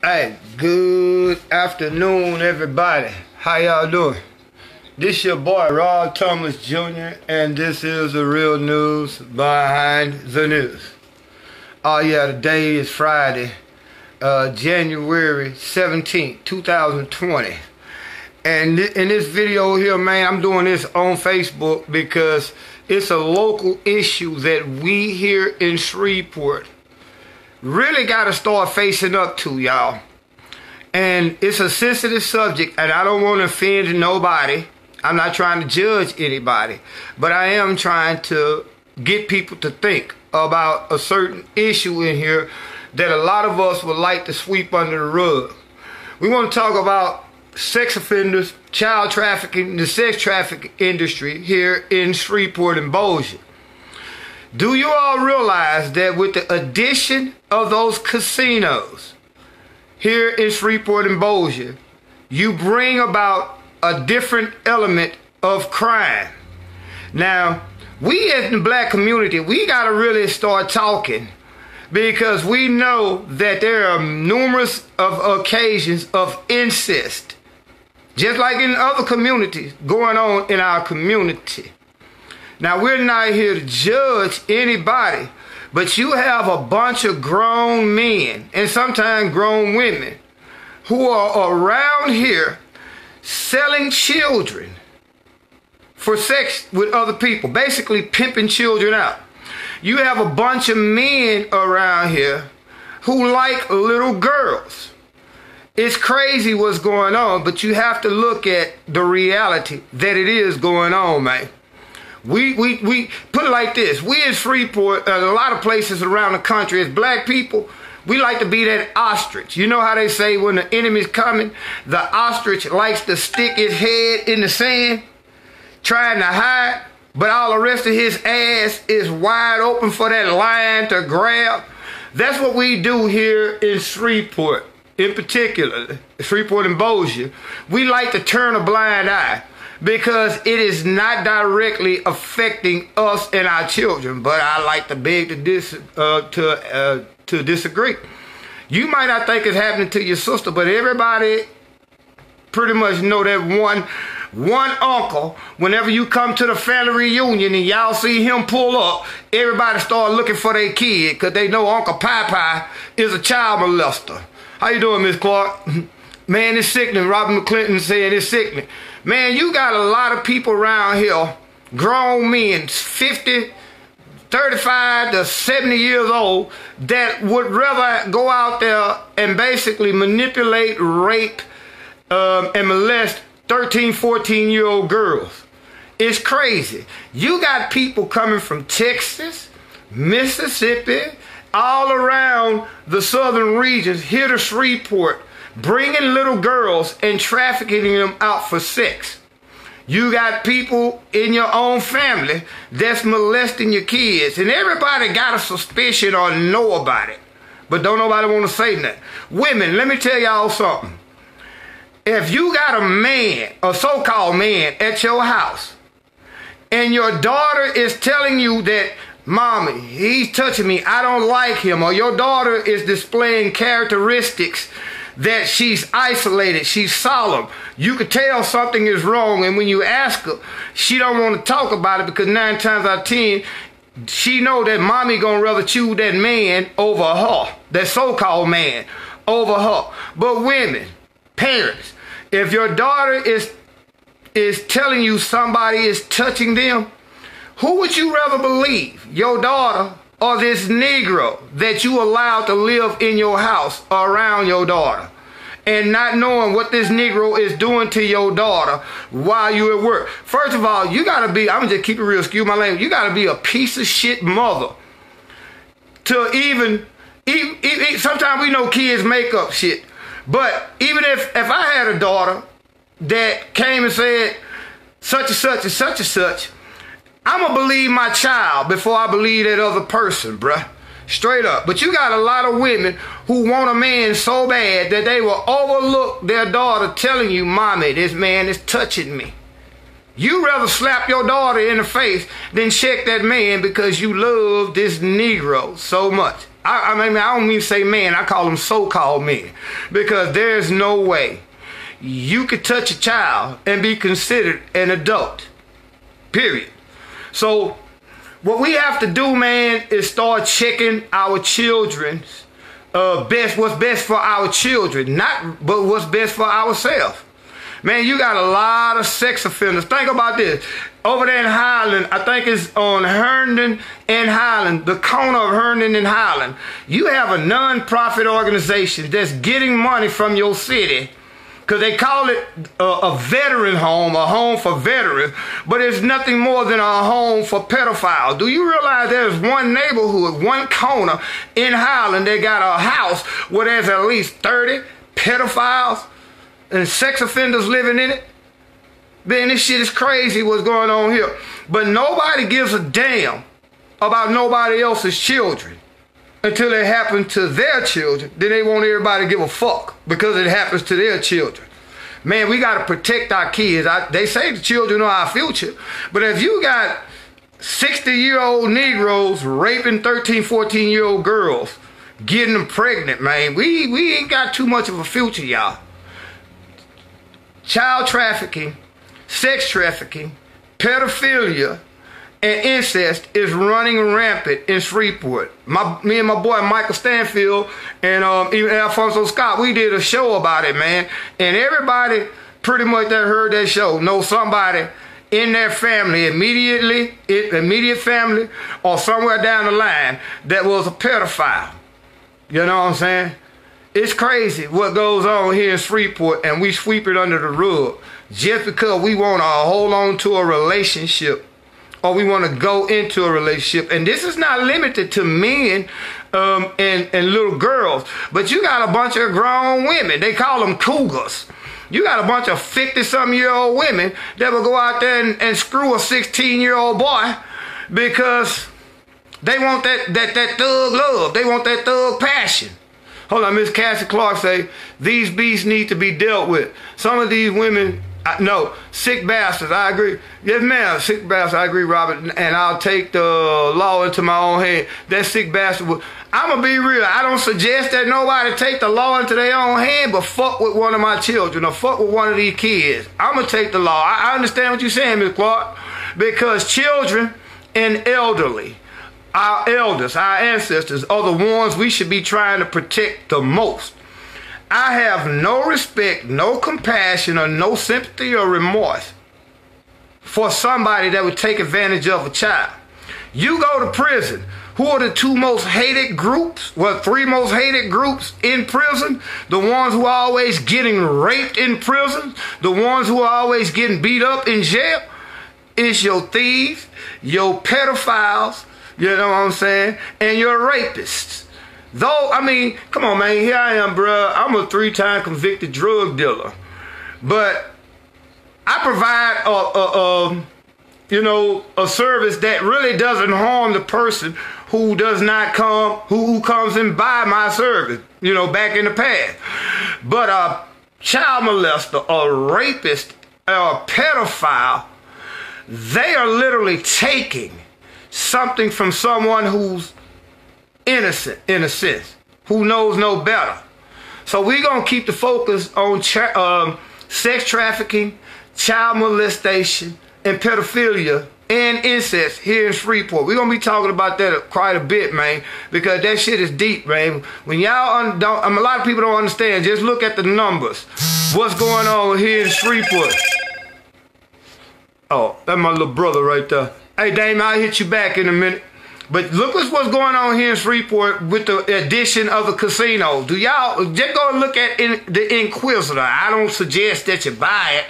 Hey, good afternoon, everybody. How y'all doing? This your boy, Rod Thomas Jr., and this is the real news behind the news. Oh yeah, today is Friday, January 17th, 2020. And in this video here, man, I'm doing this on Facebook because it's a local issue that we here in Shreveport really got to start facing up to, y'all. And it's a sensitive subject, and I don't want to offend nobody. I'm not trying to judge anybody, but I am trying to get people to think about a certain issue in here that a lot of us would like to sweep under the rug. We want to talk about sex offenders, child trafficking, the sex trafficking industry here in Shreveport and Bossier. Do you all realize that with the addition of those casinos here in Shreveport and Bossier, you bring about a different element of crime? Now, we as the black community, we got to really start talking, because we know that there are numerous of occasions of incest, just like in other communities, going on in our community. Now, we're not here to judge anybody, but you have a bunch of grown men and sometimes grown women who are around here selling children for sex with other people, basically pimping children out. You have a bunch of men around here who like little girls. It's crazy what's going on, but you have to look at the reality that it is going on, man. We put it like this. We in Shreveport, a lot of places around the country, as black people, we like to be that ostrich. You know how they say when the enemy's coming, the ostrich likes to stick his head in the sand, trying to hide, but all the rest of his ass is wide open for that lion to grab. That's what we do here in Shreveport, in particular, Shreveport and Bossier. We like to turn a blind eye, because it is not directly affecting us and our children. But I like to beg to disagree. You might not think it's happening to your sister, but everybody pretty much know that one uncle, whenever you come to the family reunion and y'all see him pull up, everybody start looking for their kid, because they know Uncle Pie is a child molester. How you doing, Miss Clark? Man, it's sickening. Robert McClinton said it's sickening. Man, you got a lot of people around here, grown men, 50, 35 to 70 years old, that would rather go out there and basically manipulate, rape, and molest 13, 14-year-old girls. It's crazy. You got people coming from Texas, Mississippi, all around the southern regions, here to Shreveport, bringing little girls and trafficking them out for sex. You got people in your own family that's molesting your kids, and everybody got a suspicion or know about it, but don't nobody want to say nothing. Women, let me tell y'all something. If you got a man, a so-called man, at your house, and your daughter is telling you that, "Mommy, he's touching me, I don't like him," or your daughter is displaying characteristics that she's isolated, she's solemn, you could tell something is wrong, and when you ask her, she don't want to talk about it, because 9 times out of 10, she know that mommy gonna rather choose that man over her, that so-called man over her. But women, parents, if your daughter is telling you somebody is touching them, who would you rather believe, your daughter or this Negro that you allowed to live in your house around your daughter, and not knowing what this Negro is doing to your daughter while you at work? First of all, you gotta be, I'm gonna just keep it real, excuse my language, you gotta be a piece of shit mother to even sometimes we know kids make up shit, but even if I had a daughter that came and said such and such and such and such, I'm gonna believe my child before I believe that other person, bruh. Straight up. But you got a lot of women who want a man so bad that they will overlook their daughter telling you, "Mommy, this man is touching me." You rather slap your daughter in the face than check that man because you love this Negro so much. I mean, I don't mean to say men, I call them so-called men. Because there's no way you could touch a child and be considered an adult. Period. So what we have to do, man, is start checking our children's what's best for our children, but what's best for ourselves. Man, you got a lot of sex offenders. Think about this. Over there in Highland, I think it's on Herndon and Highland, the corner of Herndon and Highland, you have a non-profit organization that's getting money from your city, because they call it a veteran home, a home for veterans, but it's nothing more than a home for pedophiles. Do you realize there's one neighborhood, one corner in Highland that got a house where there's at least 30 pedophiles and sex offenders living in it? Man, this shit is crazy what's going on here. But nobody gives a damn about nobody else's children until it happens to their children. Then they want everybody to give a fuck because it happens to their children. Man, we got to protect our kids. They say the children are our future. But if you got 60-year-old Negroes raping 13, 14-year-old girls, getting them pregnant, man, we ain't got too much of a future, y'all. Child trafficking, sex trafficking, pedophilia, and incest is running rampant in Shreveport. Me and my boy Michael Stanfield and even Alfonso Scott, we did a show about it, man. And everybody pretty much that heard that show knows somebody in their family, immediate family, or somewhere down the line that was a pedophile. You know what I'm saying? It's crazy what goes on here in Shreveport, and we sweep it under the rug just because we want to hold on to a relationship or we want to go into a relationship. And this is not limited to men and little girls, but you got a bunch of grown women. They call them cougars. You got a bunch of 50-something-year-old women that will go out there and screw a 16-year-old boy because they want that thug love. They want that thug passion. Hold on, Miss Cassie Clark say, these beasts need to be dealt with. Some of these women, no, sick bastards, I agree. Yes, ma'am, sick bastards, I agree, Robert. And I'll take the law into my own hand. That sick bastard, I'm going to be real. I don't suggest that nobody take the law into their own hand, but fuck with one of my children or fuck with one of these kids. I'm going to take the law. I understand what you're saying, Miss Clark, because children and elderly, our elders, our ancestors, are the ones we should be trying to protect the most. I have no respect, no compassion, or no sympathy or remorse for somebody that would take advantage of a child. You go to prison. Who are the two most hated groups? Well, three most hated groups in prison? The ones who are always getting raped in prison? The ones who are always getting beat up in jail? It's your thieves, your pedophiles, you know what I'm saying? And your rapists. Though, I mean, come on, man. Here I am, bruh. I'm a 3-time convicted drug dealer. But I provide a service that really doesn't harm the person who does not come, who comes and buy my service, back in the past. But a child molester, a rapist, or a pedophile, they are literally taking something from someone who's innocent, in a sense, who knows no better. So we're going to keep the focus on sex trafficking, child molestation, and pedophilia and incest here in Shreveport. We're going to be talking about that quite a bit, man, because that shit is deep, man. When y'all don't, a lot of people don't understand, just look at the numbers. What's going on here in Shreveport? Oh, that's my little brother right there. Hey, Dame, I'll hit you back in a minute. But look at what's going on here in Shreveport with the addition of the casino. Do y'all just go and look at the Inquisitor? I don't suggest that you buy it,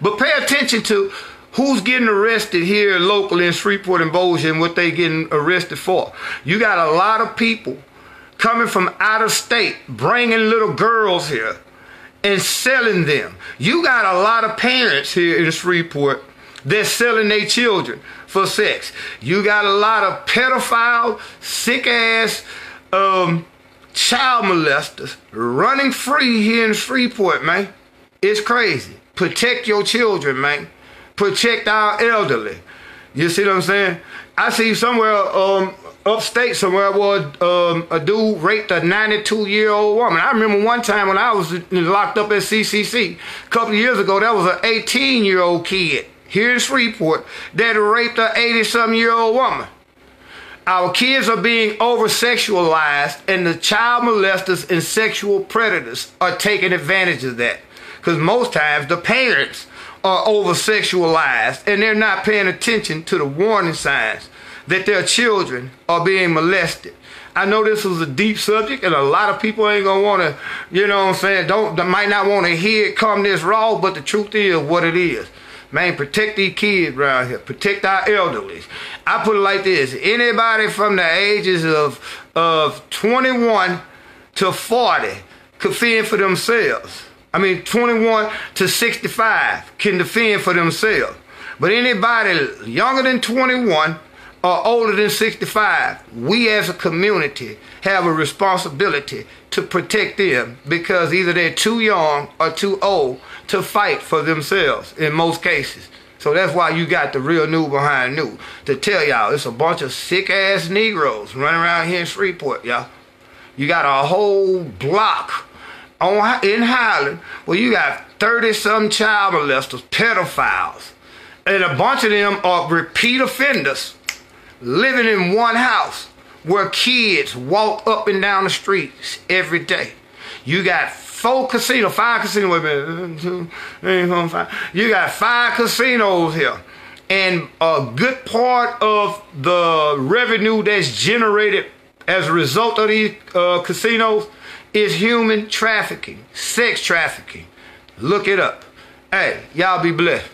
but pay attention to who's getting arrested here locally in Shreveport and Bossier and what they getting arrested for. You got a lot of people coming from out of state, bringing little girls here and selling them. You got a lot of parents here in Shreveport that's selling their children for sex. You got a lot of pedophile, sick-ass child molesters running free here in Shreveport, man. It's crazy. Protect your children, man. Protect our elderly. You see what I'm saying? I see somewhere upstate somewhere where a dude raped a 92-year-old woman. I remember one time when I was locked up at CCC a couple of years ago, there was an 18-year-old kid here in Shreveport that raped an 80-something-year-old woman. Our kids are being over-sexualized, and the child molesters and sexual predators are taking advantage of that. Because most times the parents are over-sexualized, and they're not paying attention to the warning signs that their children are being molested. I know this was a deep subject, and a lot of people ain't gonna want to, you know what I'm saying, might not want to hear it come this raw, but the truth is what it is. Man, protect these kids around here. Protect our elderly. I put it like this. Anybody from the ages of 21 to 40 could fend for themselves. I mean, 21 to 65 can defend for themselves. But anybody younger than 21 or older than 65, we as a community have a responsibility to protect them, because either they're too young or too old to fight for themselves in most cases. So that's why you got the real new behind new to tell y'all it's a bunch of sick-ass Negroes running around here in Shreveport, y'all. You got a whole block in Highland where you got 30-some child molesters, pedophiles, and a bunch of them are repeat offenders living in one house where kids walk up and down the streets every day. You got five casinos, wait a minute, you got 5 casinos here, and a good part of the revenue that's generated as a result of these casinos is human trafficking, sex trafficking. Look it up. Hey, y'all be blessed.